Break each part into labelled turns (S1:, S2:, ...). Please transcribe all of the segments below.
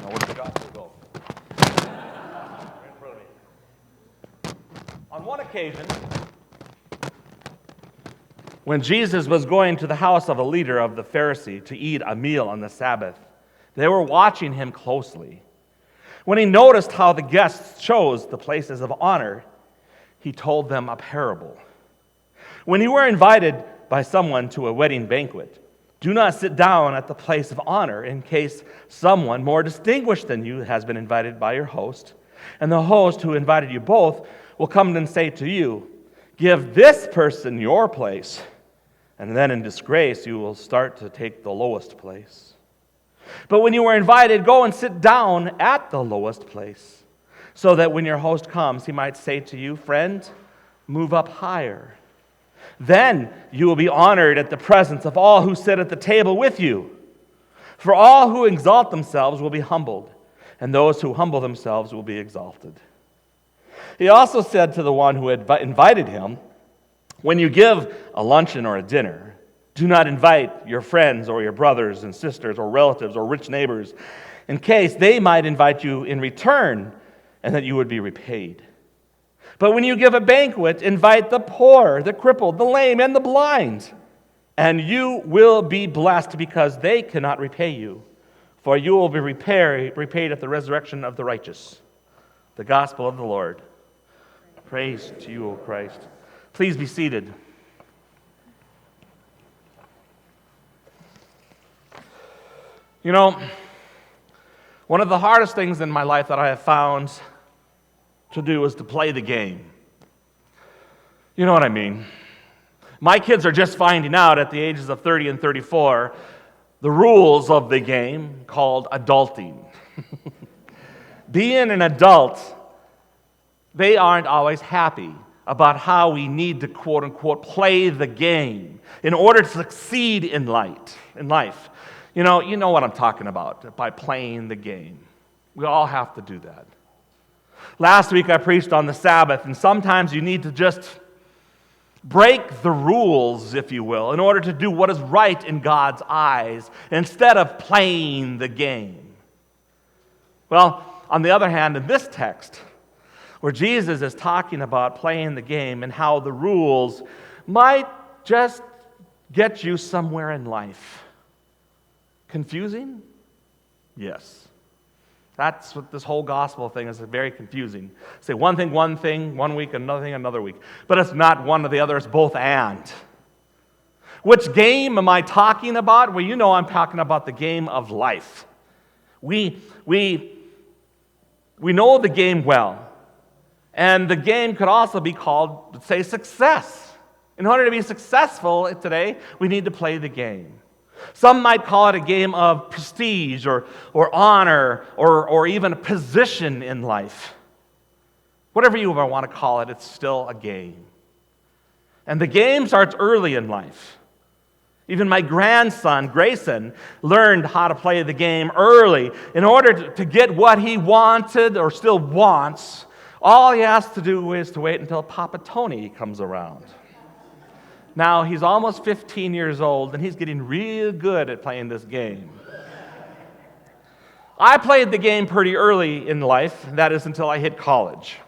S1: Now, where did the gospel go? On one occasion, when Jesus was going to the house of a leader of the Pharisee to eat a meal on the Sabbath, they were watching him closely. When he noticed how the guests chose the places of honor, he told them a parable. When you are invited by someone to a wedding banquet, do not sit down at the place of honor in case someone more distinguished than you has been invited by your host, and the host who invited you both will come and say to you, "Give this person your place," and then in disgrace you will start to take the lowest place. But when you are invited, go and sit down at the lowest place, so that when your host comes, he might say to you, "Friend, move up higher." Then you will be honored at the presence of all who sit at the table with you. For all who exalt themselves will be humbled, and those who humble themselves will be exalted. He also said to the one who had invited him, "When you give a luncheon or a dinner, do not invite your friends or your brothers and sisters or relatives or rich neighbors, in case they might invite you in return and that you would be repaid. But when you give a banquet, invite the poor, the crippled, the lame, and the blind, and you will be blessed because they cannot repay you, for you will be repaid at the resurrection of the righteous." The gospel of the Lord. Praise to you, O Christ. Please be seated. You know, one of the hardest things in my life that I have found to do is to play the game. You know what I mean? My kids are just finding out at the ages of 30 and 34 the rules of the game called adulting. Being an adult, they aren't always happy about how we need to, quote-unquote, play the game in order to succeed in life. You know what I'm talking about by playing the game. We all have to do that. Last week I preached on the Sabbath, and sometimes you need to just break the rules, if you will, in order to do what is right in God's eyes instead of playing the game. Well, on the other hand, in this text, where Jesus is talking about playing the game and how the rules might just get you somewhere in life. Confusing? Yes. That's what this whole gospel thing is, very confusing. Say one thing, one week, another thing, another week. But it's not one or the other, it's both and. Which game am I talking about? Well, you know I'm talking about the game of life. We know the game well. And the game could also be called, say, success. In order to be successful today, we need to play the game. Some might call it a game of prestige or honor or even a position in life. Whatever you want to call it, it's still a game. And the game starts early in life. Even my grandson, Grayson, learned how to play the game early. In order to get what he wanted or still wants, all he has to do is to wait until Papa Tony comes around. Now, he's almost 15 years old, and he's getting real good at playing this game. I played the game pretty early in life, that is until I hit college.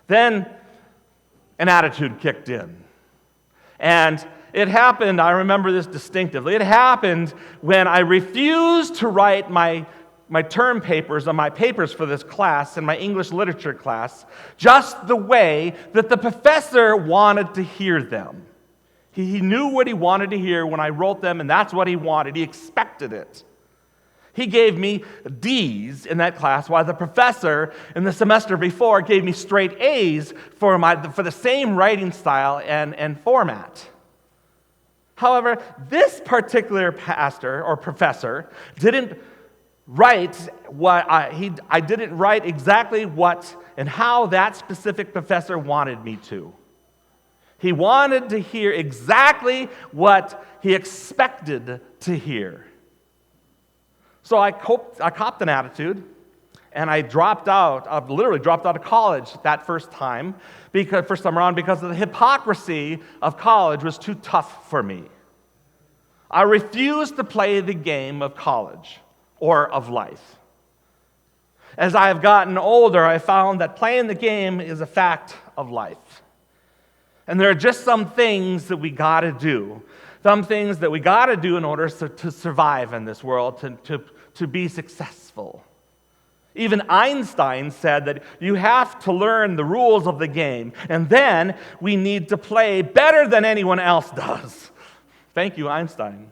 S1: Then an attitude kicked in. And it happened, I remember this distinctively, it happened when I refused to write my term papers on my papers for this class, in my English literature class, just the way that the professor wanted to hear them. He knew what he wanted to hear when I wrote them, and that's what he wanted. He expected it. He gave me D's in that class, while the professor in the semester before gave me straight A's for the same writing style and format. However, this particular pastor or professor didn't write what I didn't write exactly what and how that specific professor wanted me to. He wanted to hear exactly what he expected to hear. So I copped an attitude, and I literally dropped out of college that first time, because of the hypocrisy of college was too tough for me. I refused to play the game of college or of life. As I have gotten older, I found that playing the game is a fact of life. And there are just some things that we got to do. Some things that we got to do in order to survive in this world, to be successful. Even Einstein said that you have to learn the rules of the game, and then we need to play better than anyone else does. Thank you, Einstein.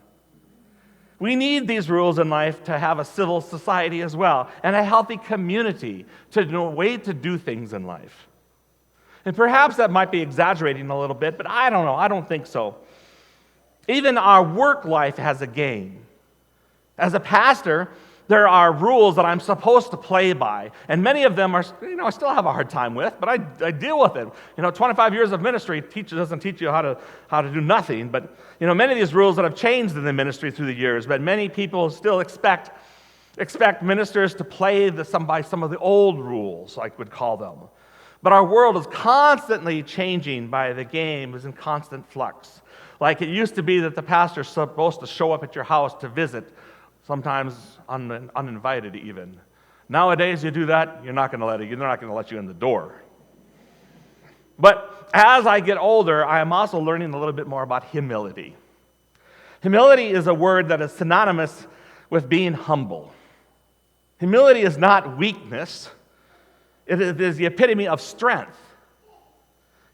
S1: We need these rules in life to have a civil society as well, and a healthy community, to know a way to do things in life. And perhaps that might be exaggerating a little bit, but I don't know. I don't think so. Even our work life has a game. As a pastor, there are rules that I'm supposed to play by, and many of them are, I still have a hard time with, but I deal with it. 25 years of ministry doesn't teach you how to do nothing, but many of these rules that have changed in the ministry through the years, but many people still expect ministers to play by some of the old rules, I would call them. But our world is constantly changing by the game, is in constant flux. Like it used to be that the pastor's supposed to show up at your house to visit, sometimes uninvited even. Nowadays, you do that, they're not going to let you in the door. But as I get older, I am also learning a little bit more about humility. Humility is a word that is synonymous with being humble. Humility is not weakness. It is the epitome of strength.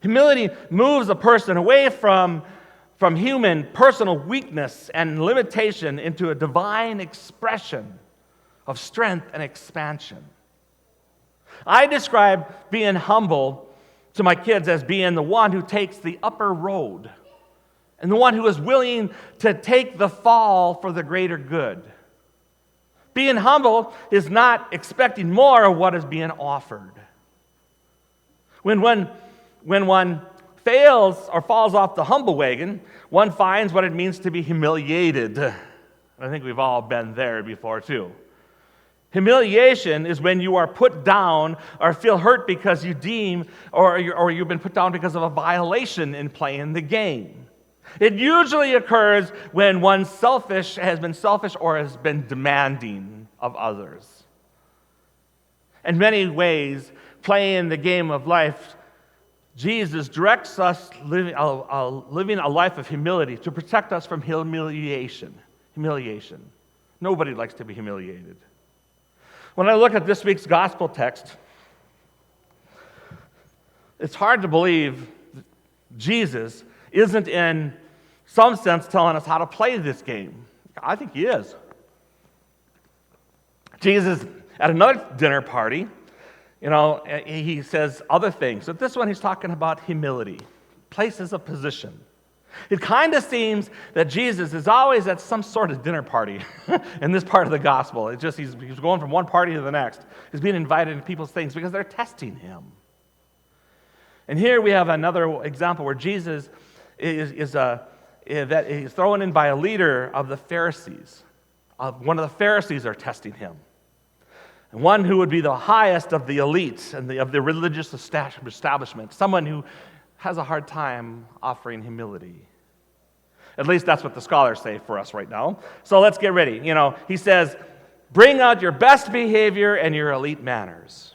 S1: Humility moves a person away from human personal weakness and limitation into a divine expression of strength and expansion. I describe being humble to my kids as being the one who takes the upper road and the one who is willing to take the fall for the greater good. Being humble is not expecting more of what is being offered. When one fails or falls off the humble wagon, one finds what it means to be humiliated. I think we've all been there before too. Humiliation is when you are put down or feel hurt because you deem or you've been put down because of a violation in playing the game. It usually occurs when one has been selfish or has been demanding of others. In many ways, playing the game of life, Jesus directs us living a life of humility to protect us from humiliation. Nobody likes to be humiliated. When I look at this week's gospel text, it's hard to believe that Jesus isn't in some sense telling us how to play this game. I think he is. Jesus, at another dinner party, he says other things. But this one, he's talking about humility, places of position. It kind of seems that Jesus is always at some sort of dinner party in this part of the gospel. It's just he's going from one party to the next. He's being invited to people's things because they're testing him. And here we have another example where Jesus is thrown in by a leader of the Pharisees. One of the Pharisees are testing him. And one who would be the highest of the elites and of the religious establishment, someone who has a hard time offering humility. At least that's what the scholars say for us right now. So let's get ready. He says, bring out your best behavior and your elite manners.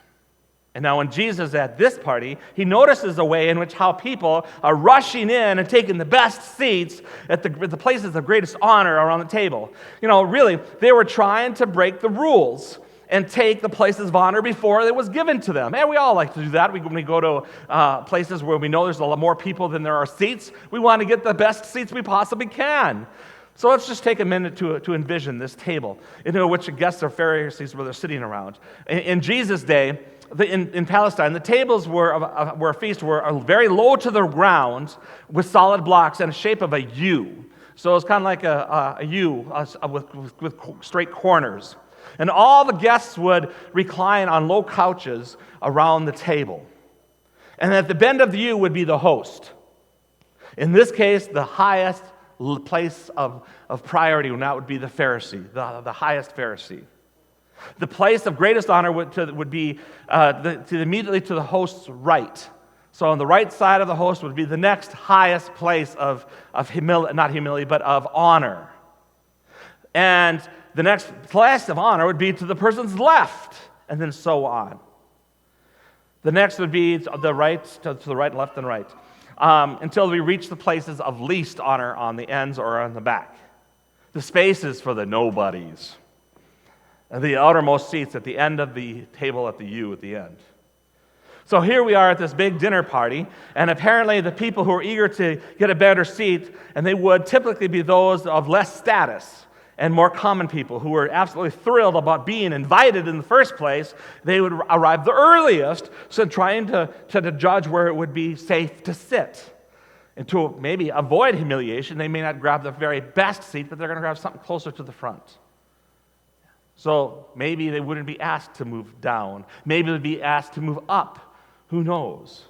S1: And now when Jesus is at this party, he notices a way in which how people are rushing in and taking the best seats at the places of greatest honor around the table. Really, they were trying to break the rules and take the places of honor before it was given to them. And we all like to do that. When we go to places where we know there's a lot more people than there are seats, we want to get the best seats we possibly can. So let's just take a minute to envision this table, which guests or Pharisees were sitting around. In Jesus' day, in Palestine, the tables where a feast were very low to the ground with solid blocks and a shape of a U. So it's kind of like a U with straight corners. And all the guests would recline on low couches around the table. And at the bend of the U would be the host. In this case, the highest place of priority, and that would be the Pharisee, the highest Pharisee. The place of greatest honor would be immediately to the host's right. So on the right side of the host would be the next highest place of humility, not humility, but of honor. And the next place of honor would be to the person's left. and then so on. The next would be to the right, left, and right, until we reach the places of least honor on the ends or on the back. The spaces for the nobodies, and the outermost seats at the end of the table at the U at the end. So here we are at this big dinner party, and apparently the people who are eager to get a better seat, and they would typically be those of less status and more common people who were absolutely thrilled about being invited in the first place. They would arrive the earliest, so trying to judge where it would be safe to sit. And to maybe avoid humiliation, they may not grab the very best seat, but they're going to grab something closer to the front. So maybe they wouldn't be asked to move down. Maybe they'd be asked to move up. Who knows?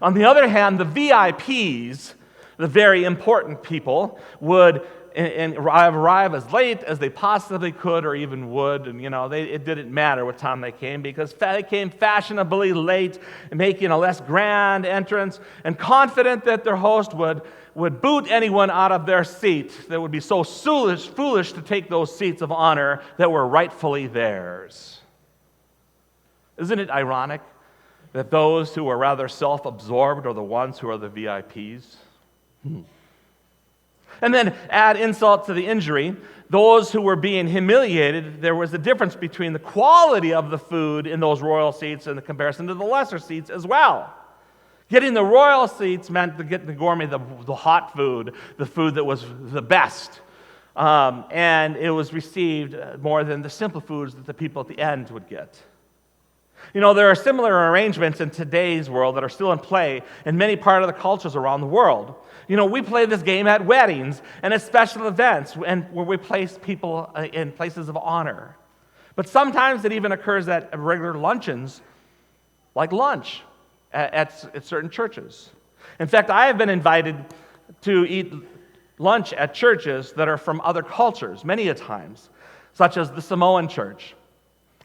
S1: On the other hand, the VIPs, the very important people, would arrive as late as they possibly could or even would. And, it didn't matter what time they came because they came fashionably late, making a less grand entrance and confident that their host would boot anyone out of their seat that would be so foolish to take those seats of honor that were rightfully theirs. Isn't it ironic that those who are rather self-absorbed are the ones who are the VIPs? And then add insult to the injury, those who were being humiliated, there was a difference between the quality of the food in those royal seats in comparison to the lesser seats as well. Getting the royal seats meant to get the gourmet, the hot food, the food that was the best. And it was received more than the simple foods that the people at the end would get. There are similar arrangements in today's world that are still in play in many part of the cultures around the world. We play this game at weddings and at special events where we place people in places of honor. But sometimes it even occurs at regular luncheons, like lunch at certain churches. In fact, I have been invited to eat lunch at churches that are from other cultures many a times, such as the Samoan church.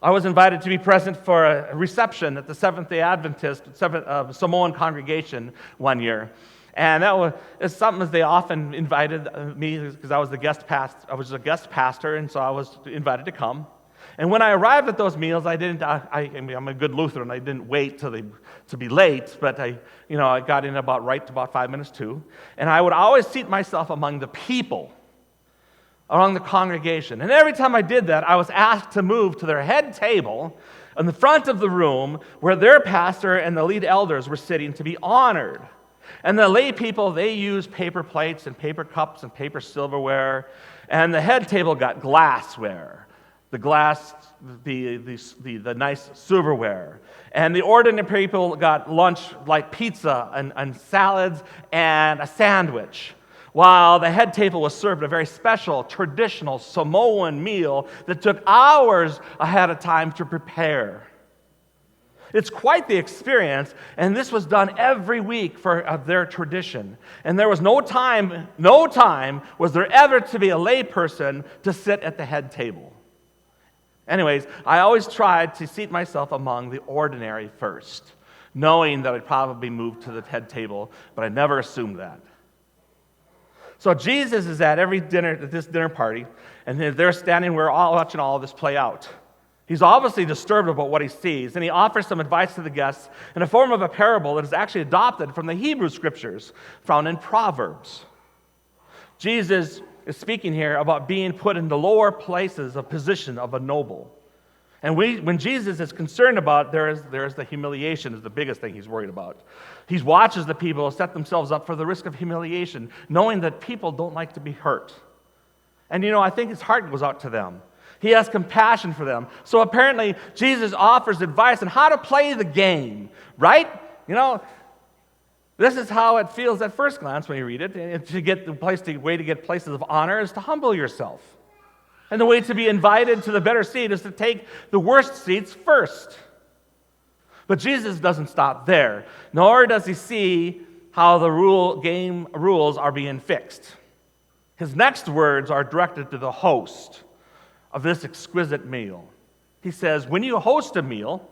S1: I was invited to be present for a reception at the Seventh-day Adventist Samoan congregation one year. And that was something that they often invited me because I was a guest pastor, and so I was invited to come. And when I arrived at those meals, I'm a good Lutheran. I didn't wait to be late, but I got in about 5 minutes to. And I would always seat myself among the people, among the congregation. And every time I did that, I was asked to move to their head table in the front of the room where their pastor and the lead elders were sitting to be honored. And the lay people, they used paper plates and paper cups and paper silverware. And the head table got glassware. The glass, the nice silverware. And the ordinary people got lunch like pizza and salads and a sandwich. While the head table was served a very special, traditional Samoan meal that took hours ahead of time to prepare. It's quite the experience, and this was done every week for their tradition. And there was no time was there ever to be a lay person to sit at the head table. Anyways, I always tried to seat myself among the ordinary first, knowing that I'd probably move to the head table, but I never assumed that. So Jesus is at this dinner party, and they're standing, we're all watching all of this play out. He's obviously disturbed about what he sees, and he offers some advice to the guests in the form of a parable that is actually adopted from the Hebrew Scriptures found in Proverbs. Jesus is speaking here about being put in the lower places of position of a noble. And when Jesus is concerned about, there's the humiliation is the biggest thing he's worried about. He watches the people set themselves up for the risk of humiliation, knowing that people don't like to be hurt. And I think his heart goes out to them. He has compassion for them. So apparently, Jesus offers advice on how to play the game, right? This is how it feels at first glance when you read it. The way to get places of honor is to humble yourself. And the way to be invited to the better seat is to take the worst seats first. But Jesus doesn't stop there, nor does he see how the game rules are being fixed. His next words are directed to the host of this exquisite meal. He says, when you host a meal,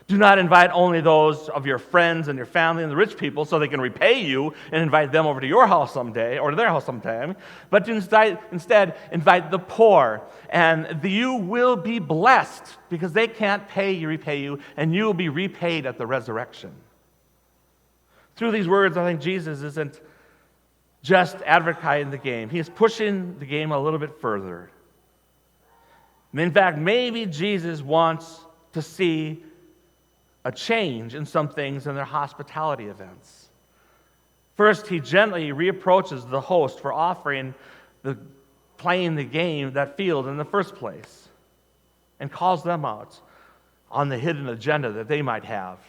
S1: Do not invite only those of your friends and your family and the rich people so they can repay you and invite them over to your house someday or to their house sometime, but to instead invite the poor, and you will be blessed because they can't repay you, and you will be repaid at the resurrection. Through these words, I think Jesus isn't just advertising the game. He is pushing the game a little bit further. In fact, maybe Jesus wants to see a change in some things in their hospitality events. First, he gently reapproaches the host for playing the game, that field in the first place, and calls them out on the hidden agenda that they might have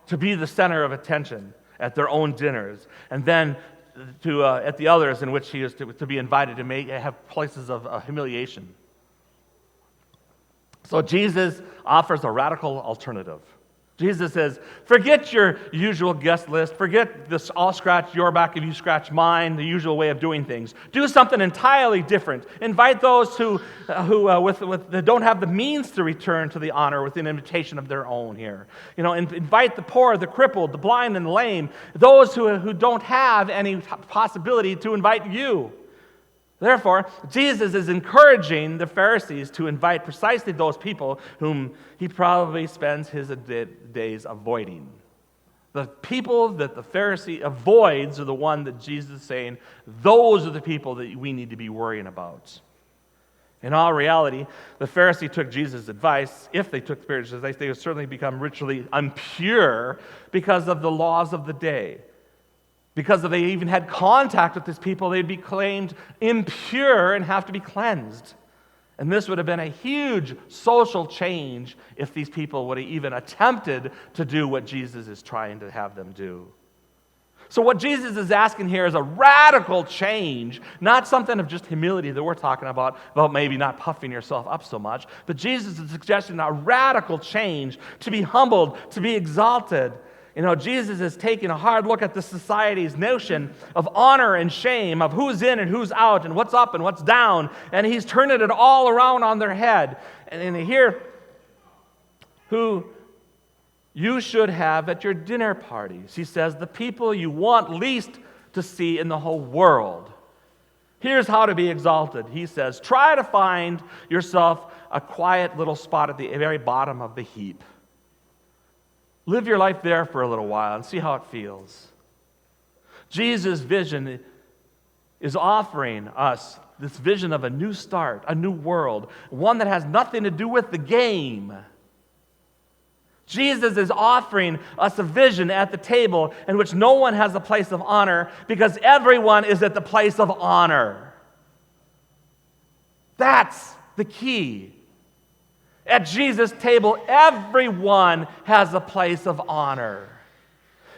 S1: to be the center of attention at their own dinners, and then at the others in which he is to be invited to have places of humiliation. So Jesus offers a radical alternative. Jesus says, forget your usual guest list. Forget this, I'll scratch your back if you scratch mine, the usual way of doing things. Do something entirely different. Invite those who don't have the means to return to the honor with an invitation of their own here. Invite the poor, the crippled, the blind, and the lame, those who don't have any possibility to invite you. Therefore, Jesus is encouraging the Pharisees to invite precisely those people whom he probably spends his days avoiding. The people that the Pharisee avoids are the one that Jesus is saying, those are the people that we need to be worrying about. In all reality, the Pharisee took Jesus' advice. If they took Jesus' advice, they would certainly become ritually impure because of the laws of the day. Because if they even had contact with these people, they'd be claimed impure and have to be cleansed. And this would have been a huge social change if these people would have even attempted to do what Jesus is trying to have them do. So what Jesus is asking here is a radical change, not something of just humility that we're talking about maybe not puffing yourself up so much, but Jesus is suggesting a radical change, to be humbled, to be exalted. Jesus is taking a hard look at the society's notion of honor and shame, of who's in and who's out, and what's up and what's down, and he's turning it all around on their head. And here, who you should have at your dinner parties. He says, the people you want least to see in the whole world. Here's how to be exalted. He says, try to find yourself a quiet little spot at the very bottom of the heap. Live your life there for a little while and see how it feels. Jesus' vision is offering us this vision of a new start, a new world, one that has nothing to do with the game. Jesus is offering us a vision at the table in which no one has a place of honor because everyone is at the place of honor. That's the key. At Jesus' table, everyone has a place of honor.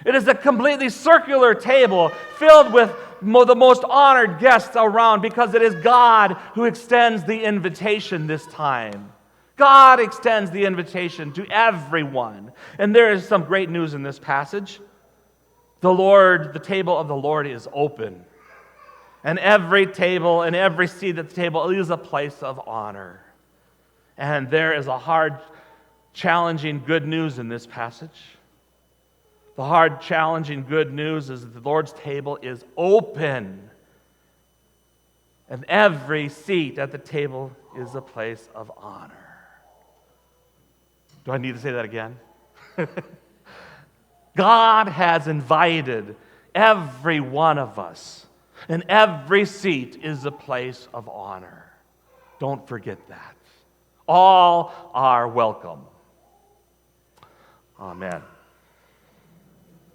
S1: It is a completely circular table filled with the most honored guests around because it is God who extends the invitation this time. God extends the invitation to everyone. And there is some great news in this passage. The table of the Lord is open. And every table and every seat at the table is a place of honor. And there is a hard, challenging good news in this passage. The hard, challenging good news is that the Lord's table is open. And every seat at the table is a place of honor. Do I need to say that again? God has invited every one of us, and every seat is a place of honor. Don't forget that. All are welcome. Amen.